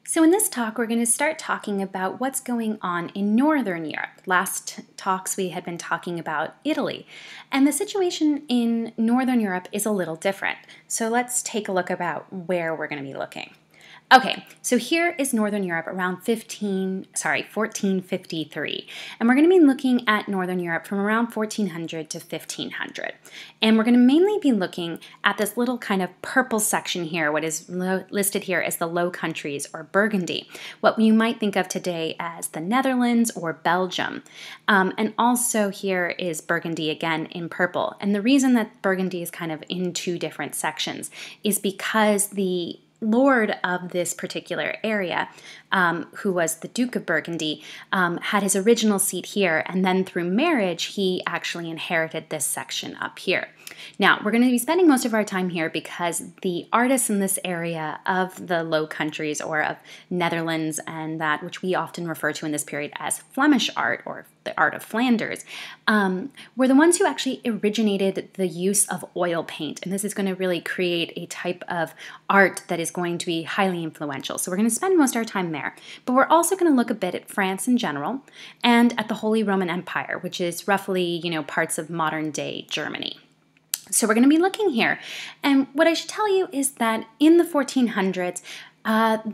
So in this talk, we're going to start talking about what's going on in Northern Europe. Last talks we had been talking about Italy, and the situation in Northern Europe is a little different. So let's take a look about where we're going to be looking. Okay, so here is Northern Europe around 1453. And we're going to be looking at Northern Europe from around 1400 to 1500. And we're going to mainly be looking at this little kind of purple section here, what is listed here as the Low Countries or Burgundy, what you might think of today as the Netherlands or Belgium. And also here is Burgundy again in purple. And the reason that Burgundy is kind of in two different sections is because the lord of this particular area, who was the Duke of Burgundy, had his original seat here, and then through marriage, he actually inherited this section up here. Now, we're going to be spending most of our time here because the artists in this area of the Low Countries or of Netherlands and that which we often refer to in this period as Flemish art or the art of Flanders, were the ones who actually originated the use of oil paint. And this is going to really create a type of art that is going to be highly influential. So we're going to spend most of our time there. But we're also going to look a bit at France in general and at the Holy Roman Empire, which is roughly, parts of modern day Germany. So we're going to be looking here. And what I should tell you is that in the 1400s,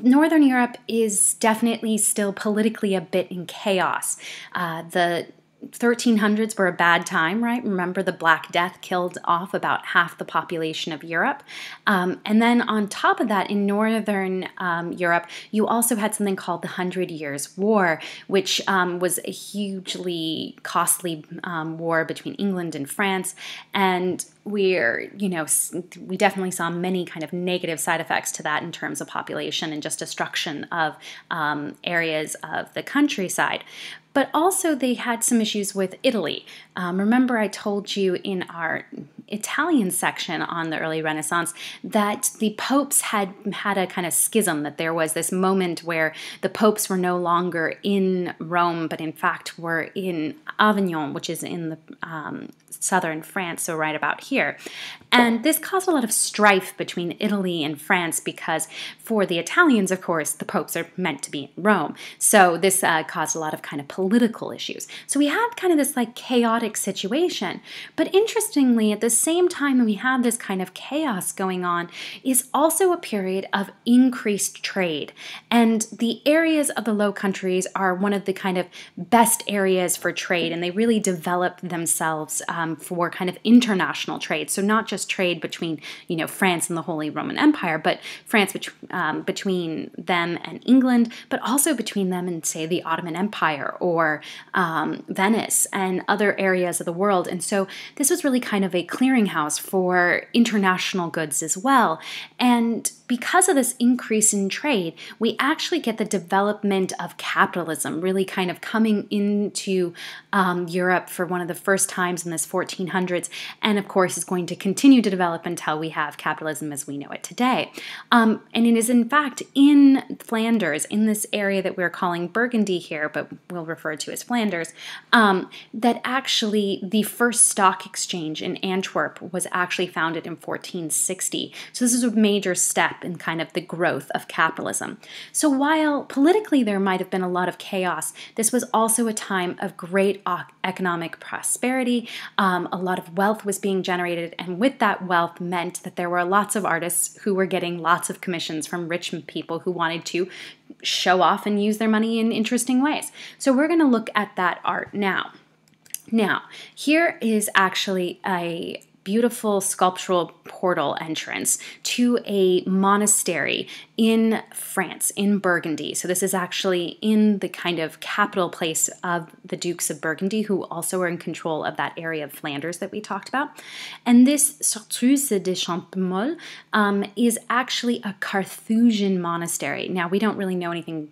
Northern Europe is definitely still politically a bit in chaos. The 1300s were a bad time, right? Remember the Black Death killed off about half the population of Europe. And then on top of that, in Northern Europe, you also had something called the 100 Years' War, which was a hugely costly war between England and France. And we definitely saw many kind of negative side effects to that in terms of population and just destruction of areas of the countryside. But also they had some issues with Italy. Remember I told you in our Italian section on the early Renaissance that the popes had a kind of schism, that there was this moment where the popes were no longer in Rome, but in fact were in Avignon, which is in the southern France, so right about here. And this caused a lot of strife between Italy and France because for the Italians, of course, the popes are meant to be in Rome. So this caused a lot of kind of political issues. So we had kind of this like chaotic situation. But interestingly, at the same time we had this kind of chaos going on is also a period of increased trade. And the areas of the Low Countries are one of the kind of best areas for trade, and they really developed themselves for kind of international trade. So not just trade between, France and the Holy Roman Empire, but France between them and England, but also between them and, say, the Ottoman Empire or Venice and other areas of the world. And so this was really kind of a clearinghouse for international goods as well. And because of this increase in trade, we actually get the development of capitalism really kind of coming into Europe for one of the first times in this 1400s, and of course is going to continue to develop until we have capitalism as we know it today. And it is in fact in Flanders, in this area that we're calling Burgundy here, but we'll refer to as Flanders, that actually the first stock exchange in Antwerp was actually founded in 1460. So this is a major step in kind of the growth of capitalism. So while politically there might have been a lot of chaos, this was also a time of great economic prosperity. A lot of wealth was being generated, and with that wealth meant that there were lots of artists who were getting lots of commissions from rich people who wanted to show off and use their money in interesting ways. So we're going to look at that art now. Now, here is actually a beautiful sculptural portal entrance to a monastery in France, in Burgundy. So this is actually in the kind of capital place of the Dukes of Burgundy, who also are in control of that area of Flanders that we talked about. And this Chartreuse de Champmol is actually a Carthusian monastery. Now, we don't really know anything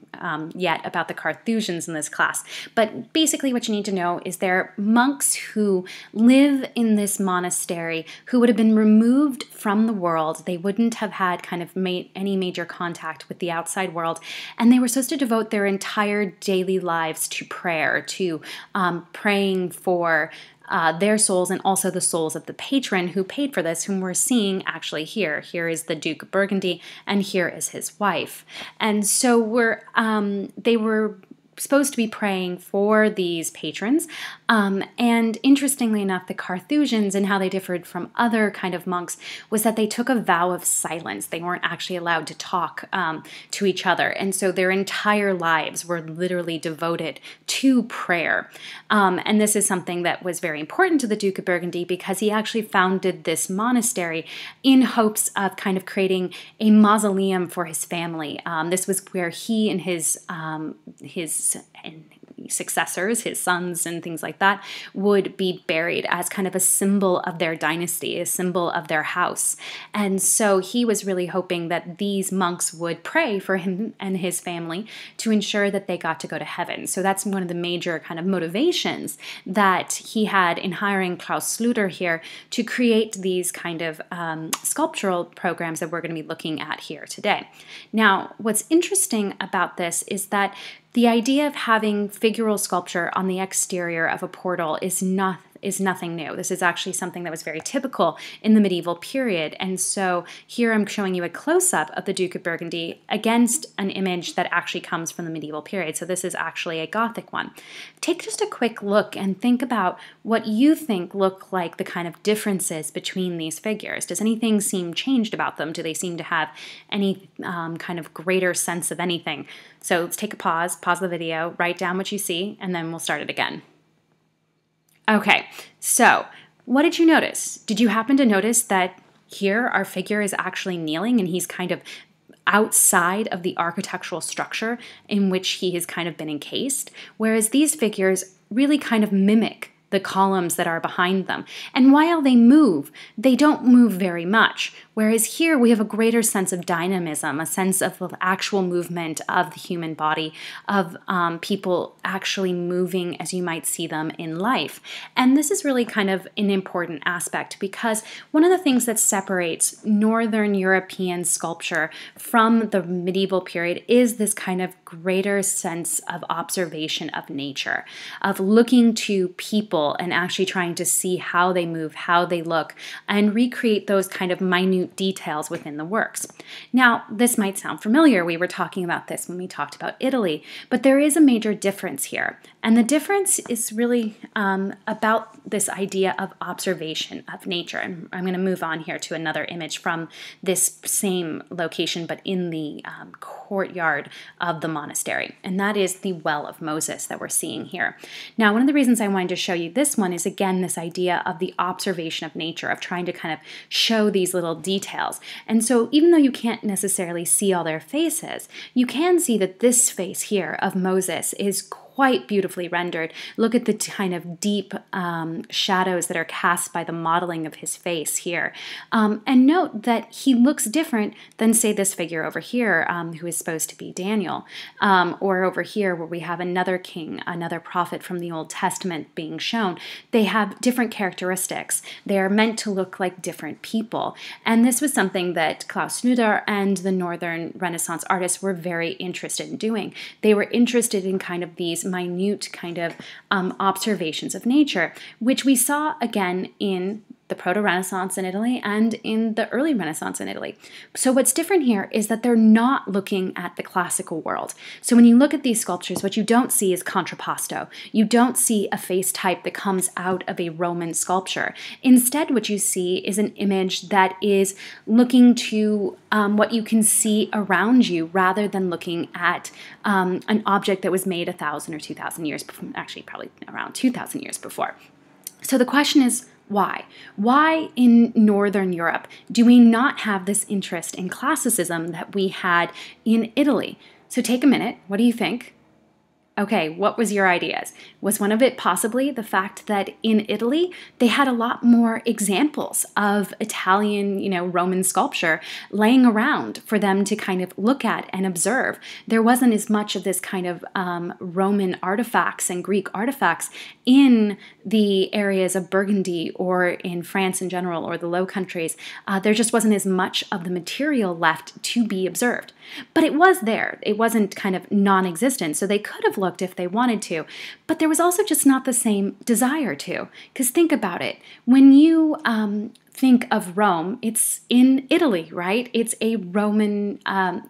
yet about the Carthusians in this class, but basically what you need to know is they're monks who live in this monastery who would have been removed from the world. They wouldn't have had kind of any major contact with the outside world, and they were supposed to devote their entire daily lives to prayer, to praying for their souls and also the souls of the patron who paid for this, whom we're seeing actually here. Here is the Duke of Burgundy, and here is his wife. And so they were supposed to be praying for these patrons. And interestingly enough, the Carthusians and how they differed from other kind of monks was that they took a vow of silence. They weren't actually allowed to talk to each other. And so their entire lives were literally devoted to prayer. And this is something that was very important to the Duke of Burgundy because he actually founded this monastery in hopes of kind of creating a mausoleum for his family. This was where he and his successors, his sons and things like that, would be buried as kind of a symbol of their dynasty, a symbol of their house. And so he was really hoping that these monks would pray for him and his family to ensure that they got to go to heaven. So that's one of the major kind of motivations that he had in hiring Klaus Schluter here to create these kind of sculptural programs that we're going to be looking at here today. Now, what's interesting about this is that the idea of having figural sculpture on the exterior of a portal is nothing new. This is actually something that was very typical in the medieval period. And so here I'm showing you a close-up of the Duke of Burgundy against an image that actually comes from the medieval period. So this is actually a Gothic one. Take just a quick look and think about what you think look like the kind of differences between these figures. Does anything seem changed about them? Do they seem to have any kind of greater sense of anything? So let's take a pause the video, write down what you see, and then we'll start it again. Okay, so what did you notice? Did you happen to notice that here our figure is actually kneeling and he's kind of outside of the architectural structure in which he has kind of been encased? Whereas these figures really kind of mimic the columns that are behind them. And while they move, they don't move very much. Whereas here we have a greater sense of dynamism, a sense of the actual movement of the human body, of people actually moving as you might see them in life. And this is really kind of an important aspect because one of the things that separates Northern European sculpture from the medieval period is this kind of greater sense of observation of nature, of looking to people and actually trying to see how they move, how they look, and recreate those kind of minute details within the works. Now, this might sound familiar. We were talking about this when we talked about Italy, but there is a major difference here. And the difference is really about this idea of observation of nature. And I'm going to move on here to another image from this same location, but in the courtyard of the monastery. And that is the Well of Moses that we're seeing here. Now, one of the reasons I wanted to show you this one is, again, this idea of the observation of nature, of trying to kind of show these little details. And so even though you can't necessarily see all their faces, you can see that this face here of Moses is quite beautifully rendered. Look at the kind of deep shadows that are cast by the modeling of his face here. And note that he looks different than, say, this figure over here, who is supposed to be Daniel, or over here where we have another king, another prophet from the Old Testament being shown. They have different characteristics. They are meant to look like different people. And this was something that Klaus Schluter and the Northern Renaissance artists were very interested in doing. They were interested in kind of these minute kind of observations of nature, which we saw again in the Proto-Renaissance in Italy and in the early Renaissance in Italy. So what's different here is that they're not looking at the classical world. So when you look at these sculptures, what you don't see is contrapposto. You don't see a face type that comes out of a Roman sculpture. Instead, what you see is an image that is looking to what you can see around you rather than looking at an object that was made 1,000 or 2,000 years before, actually probably around 2,000 years before. So the question is, why? Why in Northern Europe do we not have this interest in classicism that we had in Italy? So take a minute. What do you think? Okay, what was your ideas? Was one of it possibly the fact that in Italy, they had a lot more examples of Italian, Roman sculpture laying around for them to kind of look at and observe? There wasn't as much of this kind of Roman artifacts and Greek artifacts in the areas of Burgundy or in France in general or the Low Countries. There just wasn't as much of the material left to be observed. But it was there. It wasn't kind of non-existent, so they could have looked looked if they wanted to. But there was also just not the same desire to. Because think about it. When you think of Rome, it's in Italy, right? It's a Roman,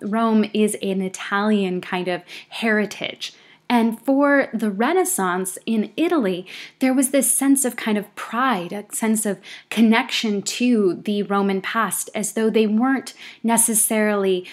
Rome is an Italian kind of heritage. And for the Renaissance in Italy, there was this sense of kind of pride, a sense of connection to the Roman past, as though they weren't necessarily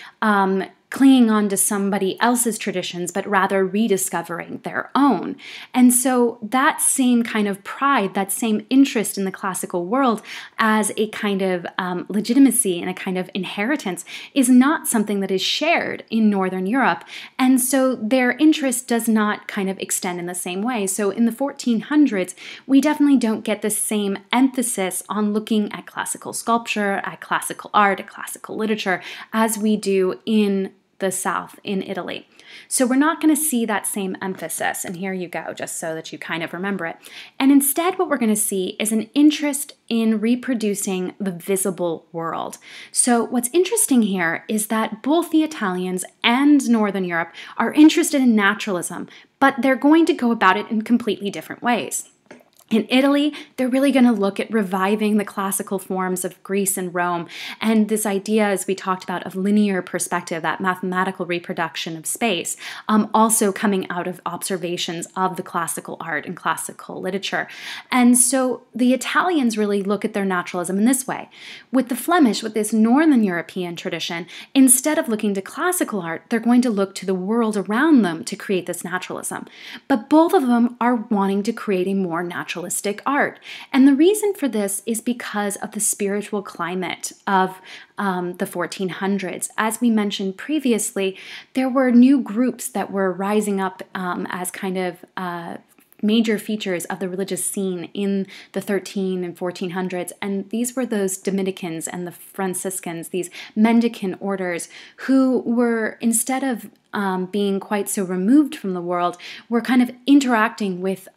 clinging on to somebody else's traditions, but rather rediscovering their own. And so that same kind of pride, that same interest in the classical world as a kind of legitimacy and a kind of inheritance is not something that is shared in Northern Europe. And so their interest does not kind of extend in the same way. So in the 1400s, we definitely don't get the same emphasis on looking at classical sculpture, at classical art, at classical literature, as we do in the South, in Italy. So we're not going to see that same emphasis, and here you go, just so that you kind of remember it. And instead what we're going to see is an interest in reproducing the visible world. So what's interesting here is that both the Italians and Northern Europe are interested in naturalism, but they're going to go about it in completely different ways. In Italy, they're really going to look at reviving the classical forms of Greece and Rome, and this idea, as we talked about, of linear perspective, that mathematical reproduction of space, also coming out of observations of the classical art and classical literature. And so the Italians really look at their naturalism in this way. With the Flemish, with this Northern European tradition, instead of looking to classical art, they're going to look to the world around them to create this naturalism. But both of them are wanting to create a more naturalistic art. And the reason for this is because of the spiritual climate of the 1400s. As we mentioned previously, there were new groups that were rising up as kind of major features of the religious scene in the 13 and 1400s, and these were those Dominicans and the Franciscans, these mendicant orders who were, instead of being quite so removed from the world, were kind of interacting with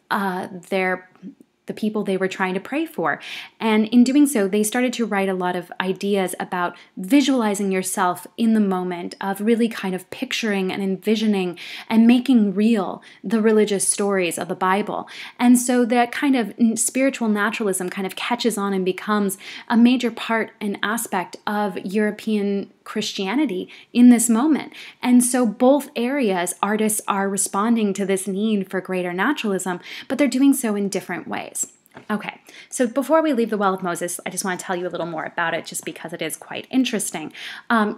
the people they were trying to pray for. And in doing so, they started to write a lot of ideas about visualizing yourself in the moment, of really kind of picturing and envisioning and making real the religious stories of the Bible. And so that kind of spiritual naturalism kind of catches on and becomes a major part and aspect of European Christianity in this moment. And so both areas, artists are responding to this need for greater naturalism, but they're doing so in different ways. Okay, so before we leave the Well of Moses, I just want to tell you a little more about it just because it is quite interesting.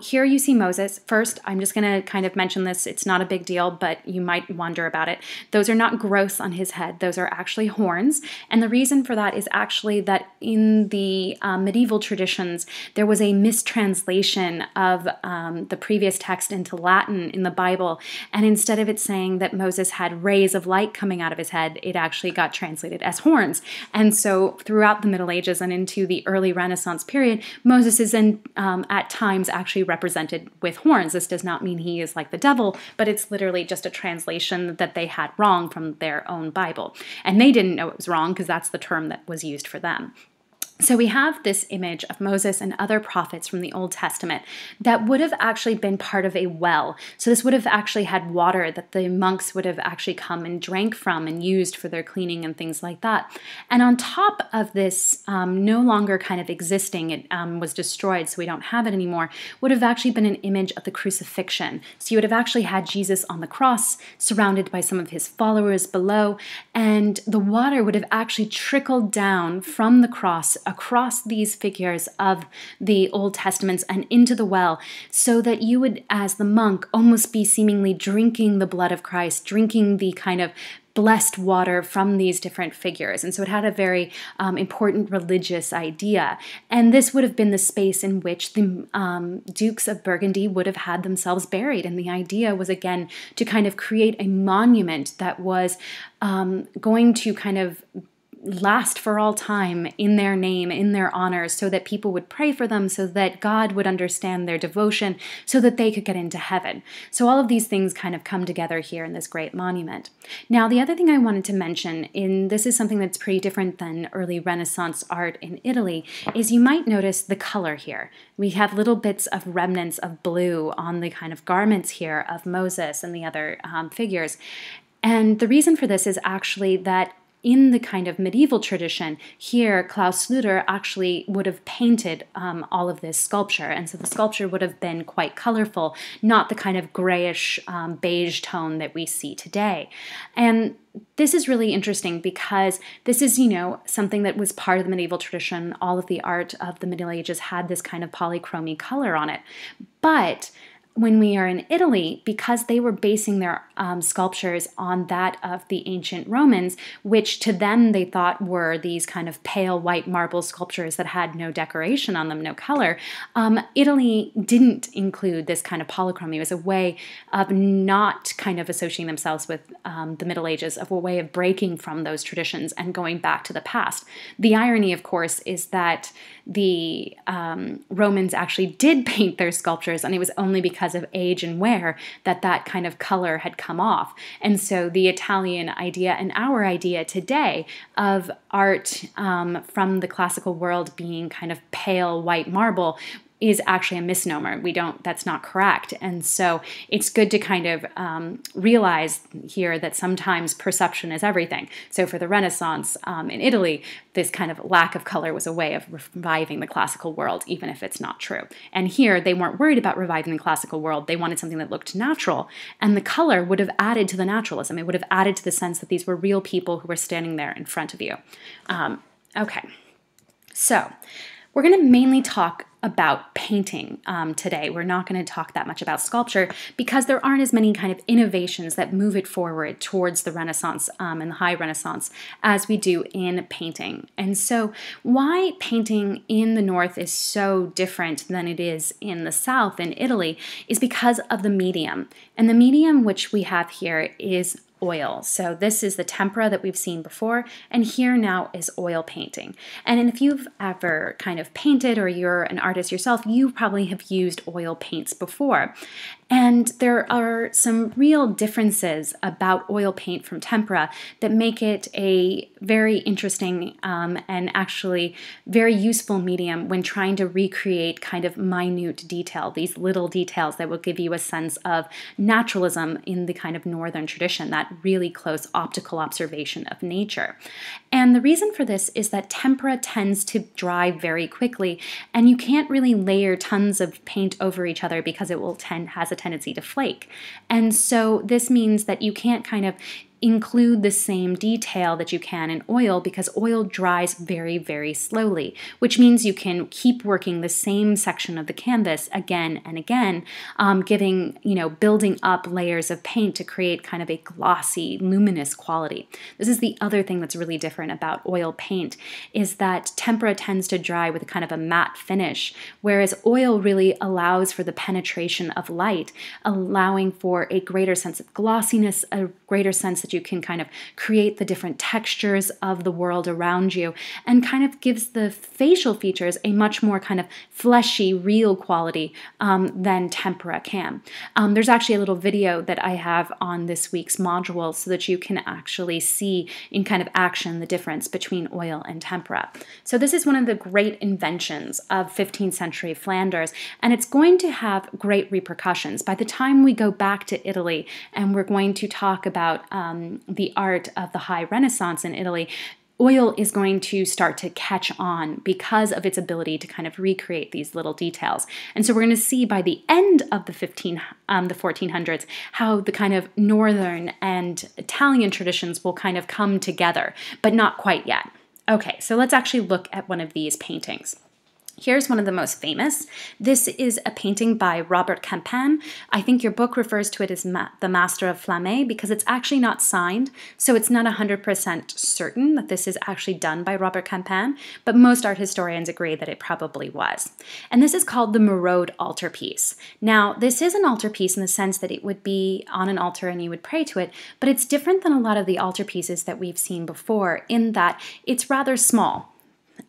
Here you see Moses. First, I'm just going to kind of mention this. It's not a big deal, but you might wonder about it. Those are not growths on his head. Those are actually horns. And the reason for that is actually that in the medieval traditions, there was a mistranslation of the previous text into Latin in the Bible. And instead of it saying that Moses had rays of light coming out of his head, it actually got translated as horns. And so throughout the Middle Ages and into the early Renaissance period, Moses is at times actually represented with horns. This does not mean he is like the devil, but it's literally just a translation that they had wrong from their own Bible. And they didn't know it was wrong because that's the term that was used for them. So we have this image of Moses and other prophets from the Old Testament that would have actually been part of a well. So this would have actually had water that the monks would have actually come and drank from and used for their cleaning and things like that. And on top of this, no longer kind of existing, it was destroyed, so we don't have it anymore, would have actually been an image of the crucifixion. So you would have actually had Jesus on the cross, surrounded by some of his followers below, and the water would have actually trickled down from the cross across these figures of the Old Testaments and into the well, so that you would, as the monk, almost be seemingly drinking the blood of Christ, drinking the kind of blessed water from these different figures. And so it had a very important religious idea. And this would have been the space in which the Dukes of Burgundy would have had themselves buried. And the idea was, again, to kind of create a monument that was going to kind of last for all time in their name, in their honors, so that people would pray for them, so that God would understand their devotion, so that they could get into heaven. So all of these things kind of come together here in this great monument. Now, the other thing I wanted to mention, and this is something that's pretty different than early Renaissance art in Italy, is you might notice the color here. We have little bits of remnants of blue on the kind of garments here of Moses and the other figures. And the reason for this is actually that in the kind of medieval tradition, here Klaus Schluter actually would have painted all of this sculpture. And so the sculpture would have been quite colorful, not the kind of grayish beige tone that we see today. And this is really interesting because this is, something that was part of the medieval tradition. All of the art of the Middle Ages had this kind of polychromy color on it. But when we are in Italy, because they were basing their sculptures on that of the ancient Romans, which to them they thought were these kind of pale white marble sculptures that had no decoration on them, no color, Italy didn't include this kind of polychromy. It was a way of not kind of associating themselves with the Middle Ages, of a way of breaking from those traditions and going back to the past. The irony, of course, is that the Romans actually did paint their sculptures, and it was only because of age and wear that that kind of color had come off. And so the Italian idea and our idea today of art from the classical world being kind of pale white marble is actually a misnomer. That's not correct. And so it's good to kind of realize here that sometimes perception is everything. So for the Renaissance in Italy, this kind of lack of color was a way of reviving the classical world, even if it's not true. And here, they weren't worried about reviving the classical world. They wanted something that looked natural. And the color would have added to the naturalism. It would have added to the sense that these were real people who were standing there in front of you. Okay, so we're going to mainly talk about painting today. We're not going to talk that much about sculpture because there aren't as many kind of innovations that move it forward towards the Renaissance and the High Renaissance as we do in painting. And so why painting in the North is so different than it is in the South, in Italy, is because of the medium. And the medium which we have here is oil. So this is the tempera that we've seen before, and here now is oil painting. And if you've ever kind of painted or you're an artist yourself, you probably have used oil paints before. And there are some real differences about oil paint from tempera that make it a very interesting and actually very useful medium when trying to recreate kind of minute detail, these little details that will give you a sense of naturalism in the kind of Northern tradition, that really close optical observation of nature. And the reason for this is that tempera tends to dry very quickly, and you can't really layer tons of paint over each other because it will has a tendency to flake. And so this means that you can't kind of include the same detail that you can in oil because oil dries very, very slowly, which means you can keep working the same section of the canvas again and again, building up layers of paint to create kind of a glossy, luminous quality. This is the other thing that's really different about oil paint, is that tempera tends to dry with kind of a matte finish, whereas oil really allows for the penetration of light, allowing for a greater sense of glossiness, a greater sense that you can kind of create the different textures of the world around you, and kind of gives the facial features a much more kind of fleshy, real quality than tempera can. There's actually a little video that I have on this week's module so that you can actually see in kind of action the difference between oil and tempera. So this is one of the great inventions of 15th century Flanders, and it's going to have great repercussions. By the time we go back to Italy and we're going to talk about the art of the High Renaissance in Italy, oil is going to start to catch on because of its ability to kind of recreate these little details. And so we're going to see by the end of the 1400s how the kind of Northern and Italian traditions will kind of come together, but not quite yet. Okay, so let's actually look at one of these paintings. Here's one of the most famous. This is a painting by Robert Campin. I think your book refers to it as The Master of Flamme because it's actually not signed, so it's not 100% certain that this is actually done by Robert Campin, but most art historians agree that it probably was. And this is called the Marode altarpiece. Now, this is an altarpiece in the sense that it would be on an altar and you would pray to it, but it's different than a lot of the altarpieces that we've seen before in that it's rather small.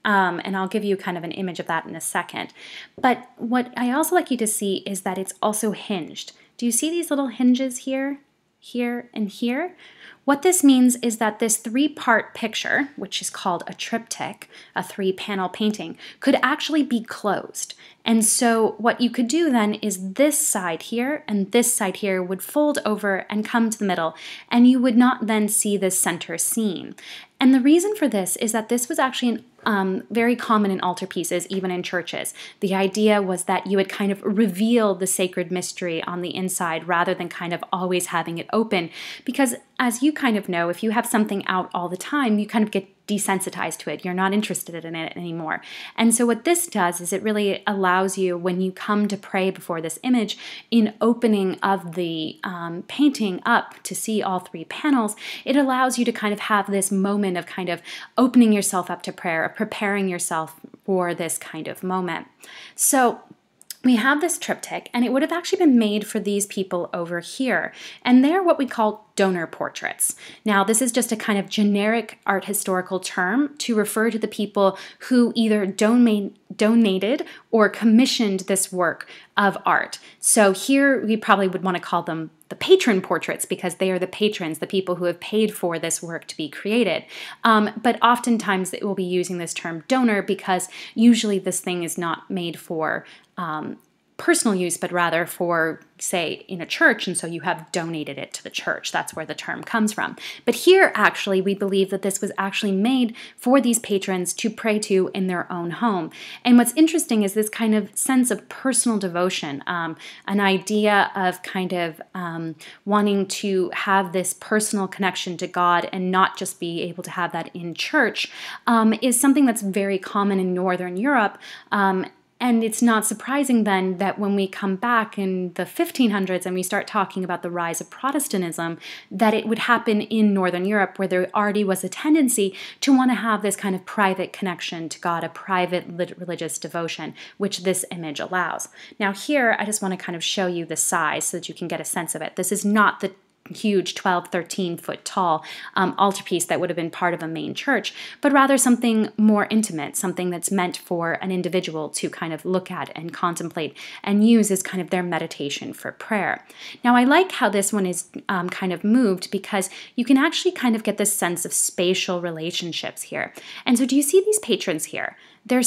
And I'll give you kind of an image of that in a second. But what I also like you to see is that it's also hinged. Do you see these little hinges here, here, and here? What this means is that this three-part picture, which is called a triptych, a three-panel painting, could actually be closed. And so what you could do then is this side here and this side here would fold over and come to the middle, and you would not then see this center scene. And the reason for this is that this was actually very common in altarpieces, even in churches. The idea was that you would kind of reveal the sacred mystery on the inside rather than kind of always having it open. Because as you kind of know, if you have something out all the time, you kind of get desensitized to it. You're not interested in it anymore. And so what this does is it really allows you, when you come to pray before this image, in opening of the painting up to see all three panels, it allows you to kind of have this moment of kind of opening yourself up to prayer, of preparing yourself for this kind of moment. So we have this triptych, and it would have actually been made for these people over here. And they're what we call donor portraits. Now, this is just a kind of generic art historical term to refer to the people who either donated or commissioned this work of art. So here we probably would want to call them the patron portraits because they are the patrons, the people who have paid for this work to be created. But oftentimes it will be using this term donor because usually this thing is not made for personal use, but rather for, say, in a church, and so you have donated it to the church. That's where the term comes from. But here, actually, we believe that this was actually made for these patrons to pray to in their own home. And what's interesting is this kind of sense of personal devotion, an idea of kind of wanting to have this personal connection to God and not just be able to have that in church, is something that's very common in Northern Europe. And it's not surprising then that when we come back in the 1500s and we start talking about the rise of Protestantism, that it would happen in Northern Europe where there already was a tendency to want to have this kind of private connection to God, a private religious devotion, which this image allows. Now here, I just want to kind of show you the size so that you can get a sense of it. This is not the huge 12, 13 foot tall altarpiece that would have been part of a main church, but rather something more intimate, something that's meant for an individual to kind of look at and contemplate and use as kind of their meditation for prayer. Now, I like how this one is kind of moved because you can actually kind of get this sense of spatial relationships here. And so do you see these patrons here? They're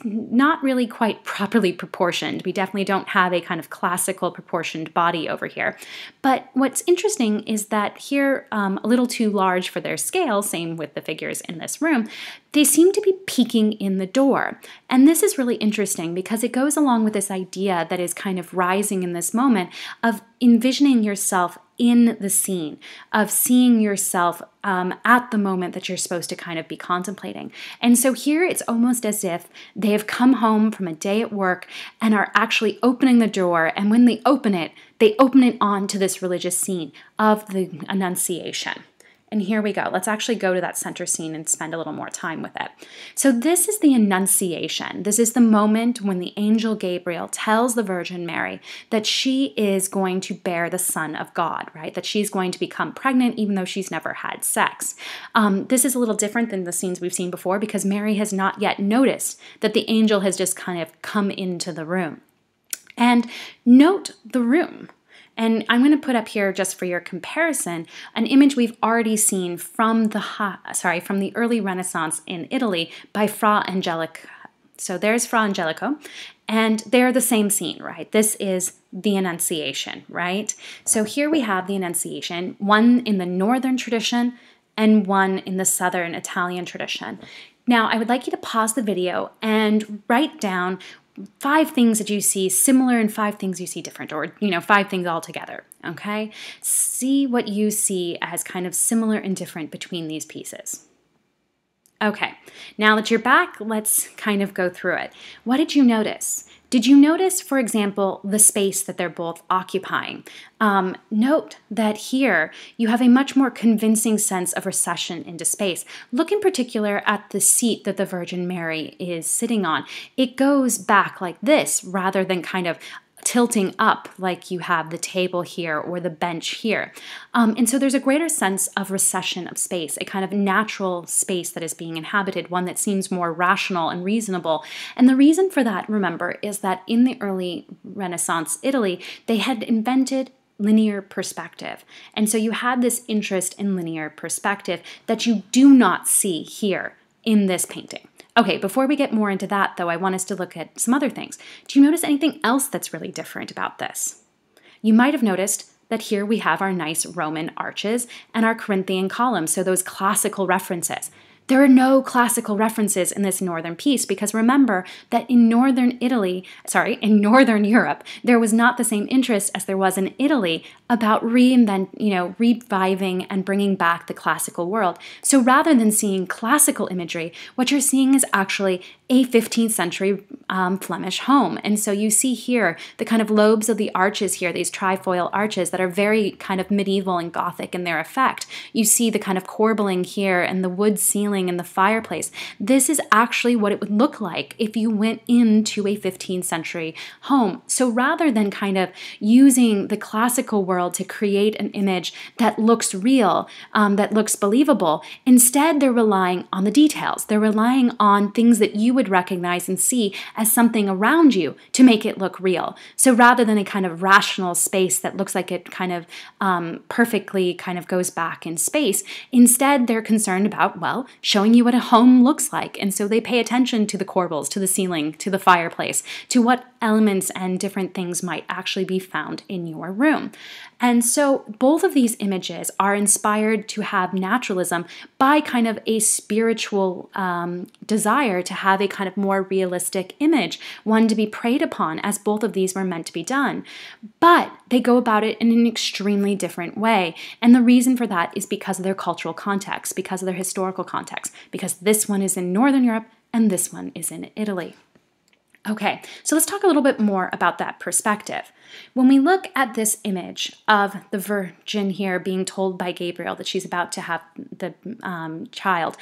not really quite properly proportioned. We definitely don't have a kind of classical proportioned body over here. But what's interesting is that here, a little too large for their scale, same with the figures in this room, they seem to be peeking in the door. And this is really interesting because it goes along with this idea that is kind of rising in this moment of envisioning yourself in the scene, of seeing yourself at the moment that you're supposed to kind of be contemplating. And so here it's almost as if they have come home from a day at work and are actually opening the door, and when they open it onto this religious scene of the Annunciation. And here we go. Let's actually go to that center scene and spend a little more time with it. So this is the Annunciation. This is the moment when the angel Gabriel tells the Virgin Mary that she is going to bear the Son of God, right? That she's going to become pregnant even though she's never had sex. This is a little different than the scenes we've seen before because Mary has not yet noticed that the angel has just kind of come into the room. And note the room. And I'm going to put up here, just for your comparison, an image we've already seen from the early Renaissance in Italy by Fra Angelico. So there's Fra Angelico, and they're the same scene, right? This is the Annunciation, right? So here we have the Annunciation, one in the Northern tradition and one in the Southern Italian tradition. Now, I would like you to pause the video and write down 5 things that you see similar and 5 things you see different, or 5 things all together, okay? See what you see as kind of similar and different between these pieces. Okay, now that you're back, let's kind of go through it. What did you notice? Did you notice, for example, the space that they're both occupying? Note that here you have a much more convincing sense of recession into space. Look in particular at the seat that the Virgin Mary is sitting on. It goes back like this rather than kind of tilting up like you have the table here or the bench here. And so there's a greater sense of recession of space, a kind of natural space that is being inhabited, one that seems more rational and reasonable. And the reason for that, remember, is that in the early Renaissance Italy, they had invented linear perspective. And so you had this interest in linear perspective that you do not see here in this painting. Okay, before we get more into that though, I want us to look at some other things. Do you notice anything else that's really different about this? You might have noticed that here we have our nice Roman arches and our Corinthian columns, so those classical references. There are no classical references in this northern piece because remember that in northern Europe, there was not the same interest as there was in Italy about reviving and bringing back the classical world. So rather than seeing classical imagery, what you're seeing is actually a 15th century Flemish home. And so you see here the kind of lobes of the arches here, these trifoil arches that are very kind of medieval and Gothic in their effect. You see the kind of corbelling here and the wood ceiling and the fireplace. This is actually what it would look like if you went into a 15th century home. So rather than kind of using the classical world to create an image that looks real, that looks believable, instead they're relying on the details. They're relying on things that you would recognize and see as something around you to make it look real. So rather than a kind of rational space that looks like it kind of perfectly kind of goes back in space, instead they're concerned about, well, showing you what a home looks like. And so they pay attention to the corbels, to the ceiling, to the fireplace, to what elements and different things might actually be found in your room. And so both of these images are inspired to have naturalism by kind of a spiritual desire to have a kind of more realistic image, one to be preyed upon, as both of these were meant to be done. But they go about it in an extremely different way. And the reason for that is because of their cultural context, because of their historical context, because this one is in Northern Europe and this one is in Italy. Okay, so let's talk a little bit more about that perspective. When we look at this image of the Virgin here being told by Gabriel that she's about to have the child,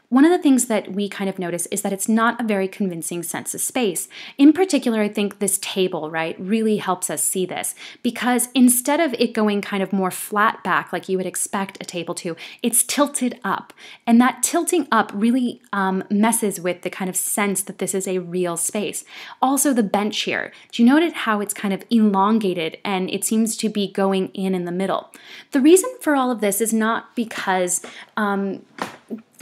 one of the things that we kind of notice is that it's not a very convincing sense of space. In particular, I think this table, right, really helps us see this because instead of it going kind of more flat back like you would expect a table to, it's tilted up. And that tilting up really messes with the kind of sense that this is a real space. Also the bench here, do you notice how it's kind of elongated and it seems to be going in the middle? The reason for all of this is not because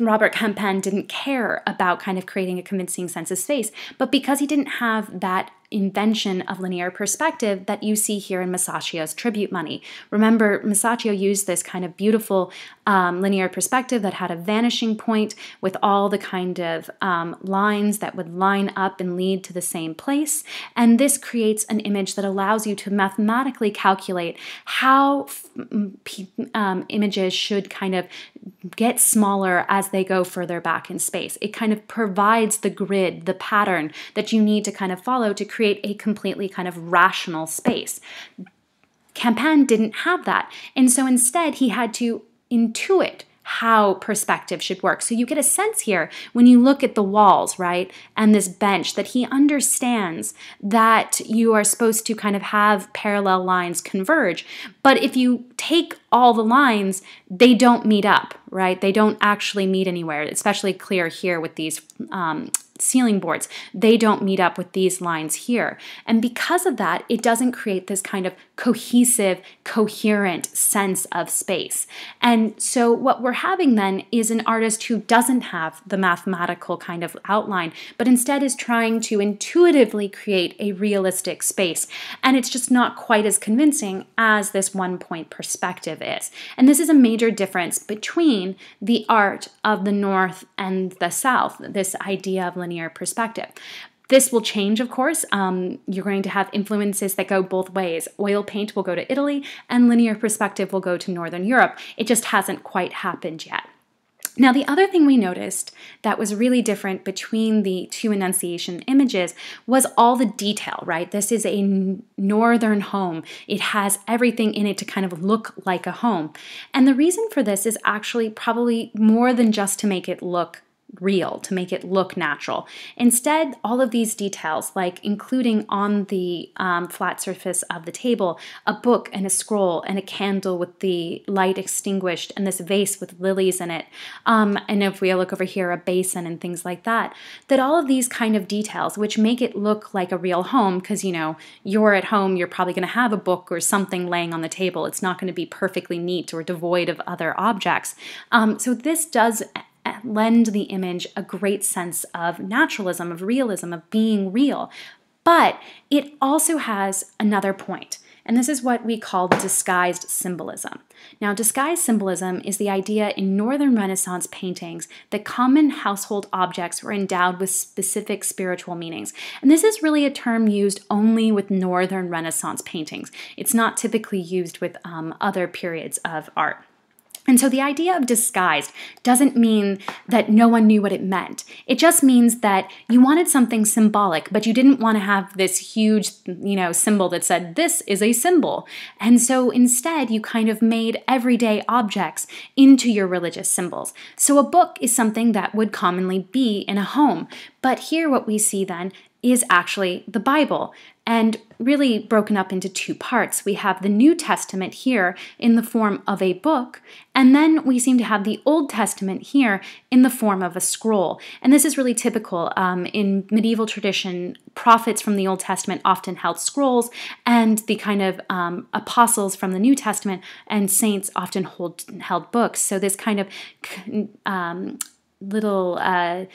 Robert Campin didn't care about kind of creating a convincing sense of space, but because he didn't have that invention of linear perspective that you see here in Masaccio's tribute money. Remember, Masaccio used this kind of beautiful linear perspective that had a vanishing point with all the kind of lines that would line up and lead to the same place. And this creates an image that allows you to mathematically calculate how images should kind of get smaller as they go further back in space. It kind of provides the grid, the pattern that you need to kind of follow to create a completely kind of rational space. Campin didn't have that, and so instead he had to intuit how perspective should work. So you get a sense here when you look at the walls, right, and this bench, that he understands that you are supposed to kind of have parallel lines converge. But if you take all the lines, they don't meet up, right? They don't actually meet anywhere, especially clear here with these ceiling boards. They don't meet up with these lines here. And because of that, it doesn't create this kind of cohesive, coherent sense of space. And so what we're having then is an artist who doesn't have the mathematical kind of outline, but instead is trying to intuitively create a realistic space. And it's just not quite as convincing as this one-point perspective is. And this is a major difference between the art of the North and the South, this idea of linear perspective. This will change, of course. You're going to have influences that go both ways. Oil paint will go to Italy, and linear perspective will go to Northern Europe. It just hasn't quite happened yet. Now, the other thing we noticed that was really different between the two Annunciation images was all the detail, right? This is a northern home. It has everything in it to kind of look like a home. And the reason for this is actually probably more than just to make it look real, to make it look natural. Instead, all of these details, like including on the flat surface of the table a book and a scroll and a candle with the light extinguished and this vase with lilies in it, and if we look over here, a basin and things like that, that all of these kind of details, which make it look like a real home, because you're at home, you're probably going to have a book or something laying on the table. It's not going to be perfectly neat or devoid of other objects. So this does lend the image a great sense of naturalism, of realism, of being real. But it also has another point, and this is what we call disguised symbolism. Now, disguised symbolism is the idea in Northern Renaissance paintings that common household objects were endowed with specific spiritual meanings. And this is really a term used only with Northern Renaissance paintings. It's not typically used with other periods of art. And so the idea of disguised doesn't mean that no one knew what it meant. It just means that you wanted something symbolic, but you didn't want to have this huge, symbol that said, this is a symbol. And so instead, you kind of made everyday objects into your religious symbols. So a book is something that would commonly be in a home. But here what we see then is actually the Bible, and really broken up into two parts. We have the New Testament here in the form of a book, and then we seem to have the Old Testament here in the form of a scroll. And this is really typical. In medieval tradition, prophets from the Old Testament often held scrolls, and the kind of apostles from the New Testament and saints often held books. So this kind of little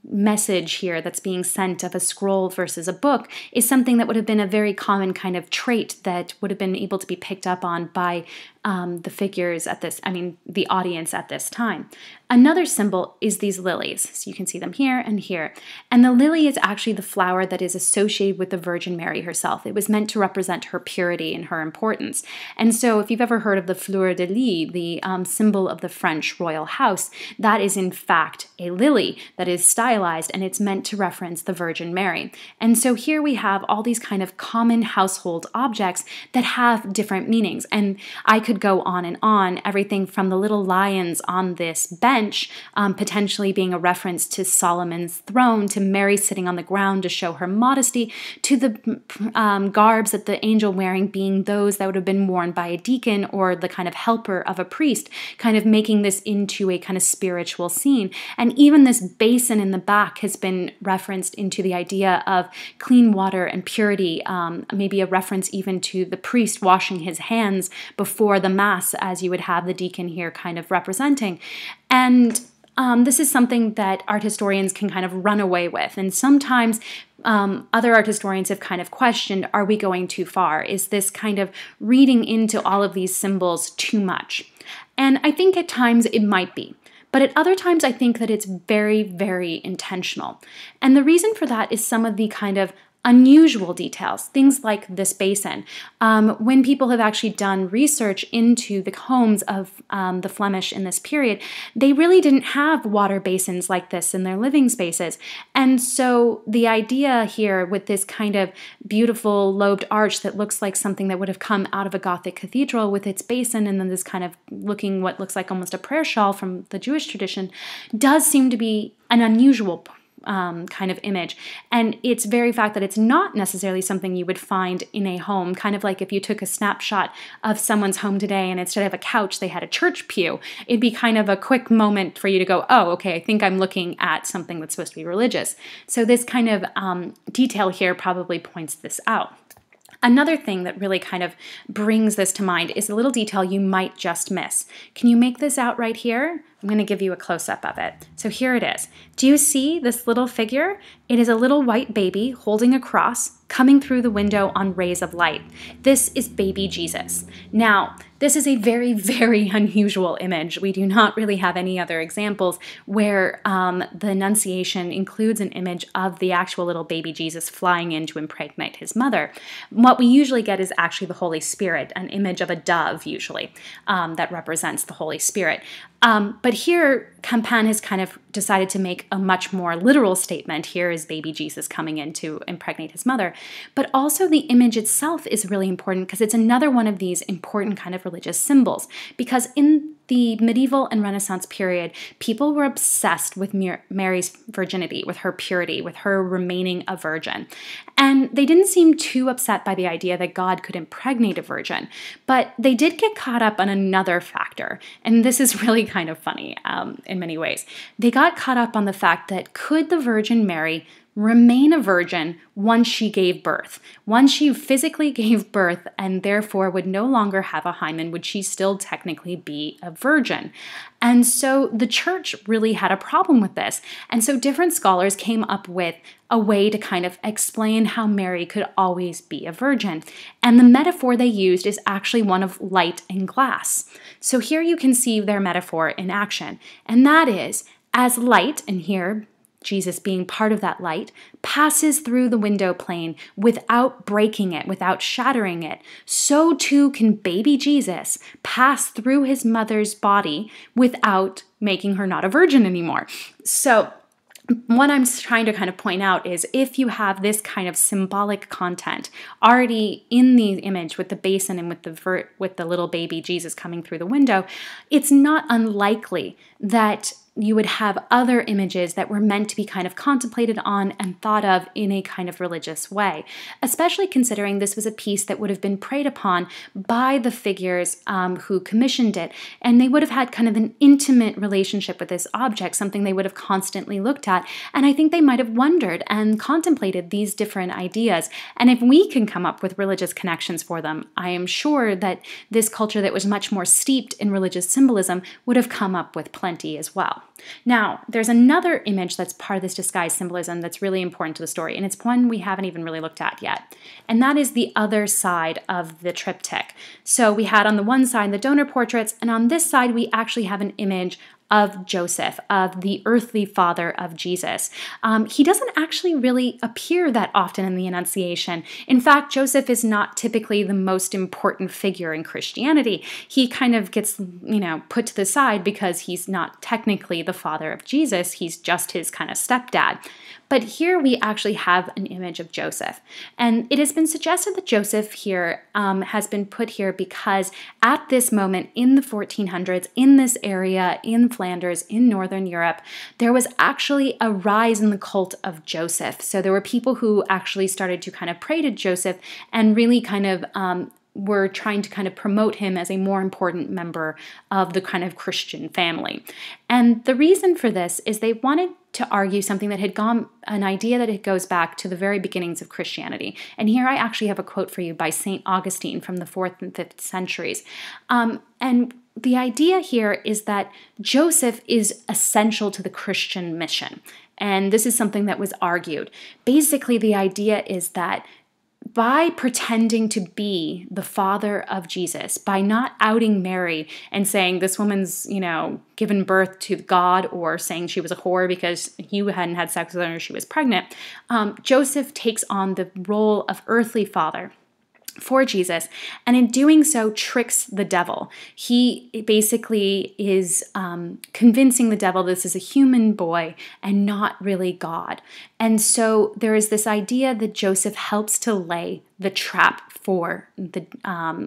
message here that's being sent of a scroll versus a book is something that would have been a very common kind of trait that would have been able to be picked up on by the figures at this, the audience at this time. Another symbol is these lilies. So you can see them here and here. And the lily is actually the flower that is associated with the Virgin Mary herself. It was meant to represent her purity and her importance. And so if you've ever heard of the fleur de lis, the symbol of the French royal house, that is in fact a lily that is stylized, and it's meant to reference the Virgin Mary. And so here we have all these kind of common household objects that have different meanings. And I could go on and on, everything from the little lions on this bench, potentially being a reference to Solomon's throne, to Mary sitting on the ground to show her modesty, to the garbs that the angel wearing being those that would have been worn by a deacon or the kind of helper of a priest, kind of making this into a kind of spiritual scene. And even this basin in the back has been referenced into the idea of clean water and purity, maybe a reference even to the priest washing his hands before the Mass, as you would have the deacon here kind of representing. And this is something that art historians can kind of run away with. And sometimes other art historians have kind of questioned, are we going too far? Is this kind of reading into all of these symbols too much? And I think at times it might be. But at other times, I think that it's very, very intentional. And the reason for that is some of the kind of unusual details, things like this basin. When people have actually done research into the homes of the Flemish in this period, they really didn't have water basins like this in their living spaces. And so the idea here with this kind of beautiful lobed arch that looks like something that would have come out of a Gothic cathedral with its basin and then this kind of looking what looks like almost a prayer shawl from the Jewish tradition does seem to be an unusual kind of image. And it's very fact that it's not necessarily something you would find in a home, kind of like if you took a snapshot of someone's home today and instead of a couch, they had a church pew. It'd be kind of a quick moment for you to go, oh, okay, I think I'm looking at something that's supposed to be religious. So this kind of detail here probably points this out. Another thing that really kind of brings this to mind is a little detail you might just miss. Can you make this out right here? I'm going to give you a close-up of it. So here it is. Do you see this little figure? It is a little white baby holding a cross coming through the window on rays of light. This is baby Jesus. Now, this is a very, very unusual image. We do not really have any other examples where the Annunciation includes an image of the actual little baby Jesus flying in to impregnate his mother. What we usually get is actually the Holy Spirit, an image of a dove usually that represents the Holy Spirit. But here, Campan has kind of decided to make a much more literal statement. Here is baby Jesus coming in to impregnate his mother. But also the image itself is really important because it's another one of these important kind of religious symbols. Because in the medieval and Renaissance period, people were obsessed with Mary's virginity, with her purity, with her remaining a virgin. And they didn't seem too upset by the idea that God could impregnate a virgin, but they did get caught up on another factor. And this is really kind of funny in many ways. They got caught up on the fact that could the Virgin Mary remain a virgin once she gave birth? Once she physically gave birth and therefore would no longer have a hymen, would she still technically be a virgin? And so the church really had a problem with this. And so different scholars came up with a way to kind of explain how Mary could always be a virgin. And the metaphor they used is actually one of light and glass. So here you can see their metaphor in action. And that is, as light, and here Jesus being part of that light, passes through the window pane without breaking it, without shattering it, so too can baby Jesus pass through his mother's body without making her not a virgin anymore. So what I'm trying to kind of point out is if you have this kind of symbolic content already in the image with the basin and with the little baby Jesus coming through the window, it's not unlikely that you would have other images that were meant to be kind of contemplated on and thought of in a kind of religious way, especially considering this was a piece that would have been preyed upon by the figures who commissioned it. And they would have had kind of an intimate relationship with this object, something they would have constantly looked at. And I think they might have wondered and contemplated these different ideas. And if we can come up with religious connections for them, I am sure that this culture that was much more steeped in religious symbolism would have come up with plenty as well. Now, there's another image that's part of this disguised symbolism that's really important to the story, and it's one we haven't even really looked at yet, and that is the other side of the triptych. So we had on the one side the donor portraits, and on this side we actually have an image of Joseph, of the earthly father of Jesus. He doesn't actually really appear that often in the Annunciation. In fact, Joseph is not typically the most important figure in Christianity. He kind of gets, put to the side because he's not technically the father of Jesus. He's just his kind of stepdad. But here we actually have an image of Joseph. And it has been suggested that Joseph here has been put here because at this moment in the 1400s, in this area, in Flanders, in Northern Europe, there was actually a rise in the cult of Joseph. So there were people who actually started to kind of pray to Joseph and really kind of were trying to kind of promote him as a more important member of the kind of Christian family. And the reason for this is they wanted to argue something that had gone, an idea that it goes back to the very beginnings of Christianity. And here I actually have a quote for you by St. Augustine from the 4th and 5th centuries. And the idea here is that Joseph is essential to the Christian mission. And this is something that was argued. Basically, the idea is that by pretending to be the father of Jesus, by not outing Mary and saying this woman's, given birth to God, or saying she was a whore because he hadn't had sex with her or she was pregnant, Joseph takes on the role of earthly father for Jesus, and in doing so tricks the devil. He basically is convincing the devil this is a human boy and not really God. And so there is this idea that Joseph helps to lay the trap for the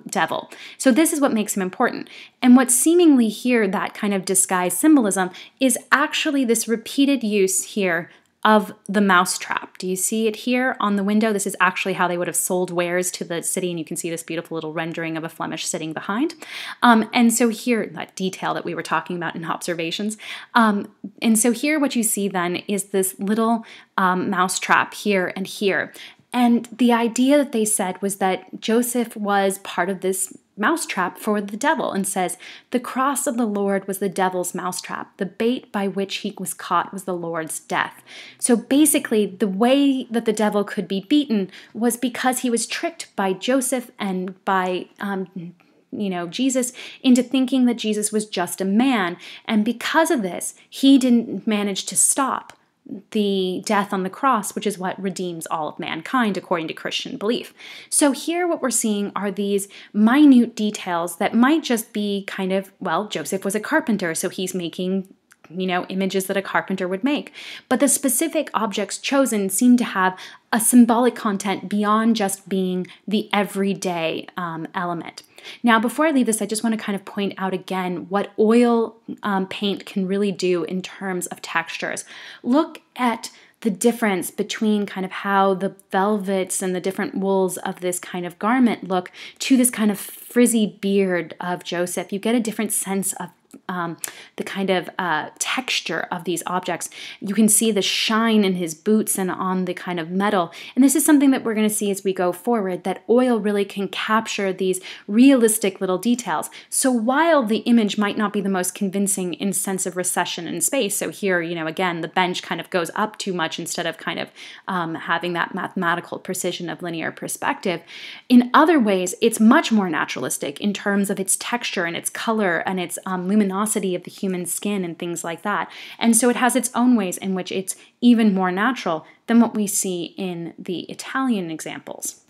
devil. So this is what makes him important. And what's seemingly here, that kind of disguised symbolism, is actually this repeated use here of the mousetrap. Do you see it here on the window? This is actually how they would have sold wares to the city, and you can see this beautiful little rendering of a Flemish sitting behind. And so here, that detail that we were talking about in observations. And so here what you see then is this little mousetrap here and here. And the idea that they said was that Joseph was part of this mousetrap for the devil, and says, the cross of the Lord was the devil's mousetrap. The bait by which he was caught was the Lord's death. So basically, the way that the devil could be beaten was because he was tricked by Joseph and by Jesus into thinking that Jesus was just a man. And because of this, he didn't manage to stop the death on the cross, which is what redeems all of mankind according to Christian belief. So here what we're seeing are these minute details that might just be kind of, well, Joseph was a carpenter, so he's making images that a carpenter would make. But the specific objects chosen seem to have a symbolic content beyond just being the everyday element. Now, before I leave this, I just want to kind of point out again what oil paint can really do in terms of textures. Look at the difference between kind of how the velvets and the different wools of this kind of garment look to this kind of frizzy beard of Joseph. You get a different sense of the kind of texture of these objects. You can see the shine in his boots and on the kind of metal. And this is something that we're going to see as we go forward, that oil really can capture these realistic little details. So while the image might not be the most convincing in sense of recession in space, so here, again, the bench kind of goes up too much instead of kind of having that mathematical precision of linear perspective. In other ways, it's much more naturalistic in terms of its texture and its color and its luminosity of the human skin and things like that. And so it has its own ways in which it's even more natural than what we see in the Italian examples.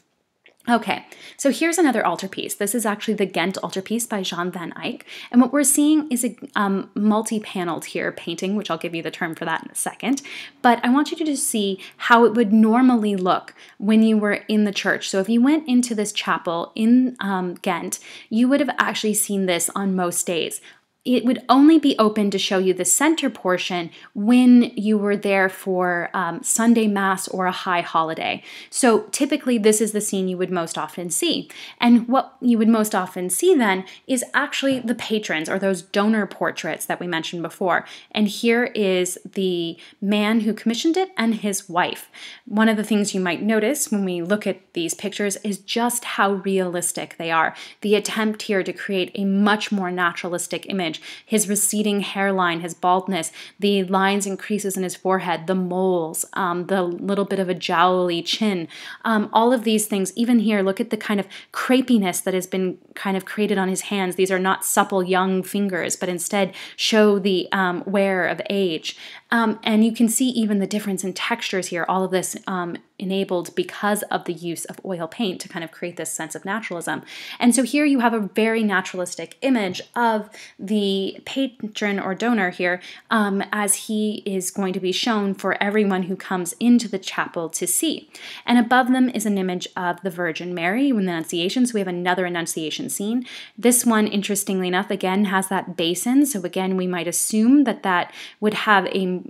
Okay, so here's another altarpiece. This is actually the Ghent altarpiece by Jan van Eyck. And what we're seeing is a multi-paneled here painting, which I'll give you the term for that in a second. But I want you to just see how it would normally look when you were in the church. So if you went into this chapel in Ghent, you would have actually seen this on most days. It would only be open to show you the center portion when you were there for Sunday Mass or a high holiday. So typically this is the scene you would most often see. And what you would most often see then is actually the patrons or those donor portraits that we mentioned before. And here is the man who commissioned it and his wife. One of the things you might notice when we look at these pictures is just how realistic they are. The attempt here to create a much more naturalistic image. His receding hairline, his baldness, the lines and creases in his forehead, the moles, the little bit of a jowly chin, all of these things. Even here, look at the kind of crepiness that has been kind of created on his hands. These are not supple young fingers, but instead show the wear of age. And you can see even the difference in textures here, all of this enabled because of the use of oil paint to kind of create this sense of naturalism. And so here you have a very naturalistic image of the patron or donor here as he is going to be shown for everyone who comes into the chapel to see. And above them is an image of the Virgin Mary with the Annunciation. So we have another Annunciation scene. This one, interestingly enough, again has that basin. So again, we might assume that that would have a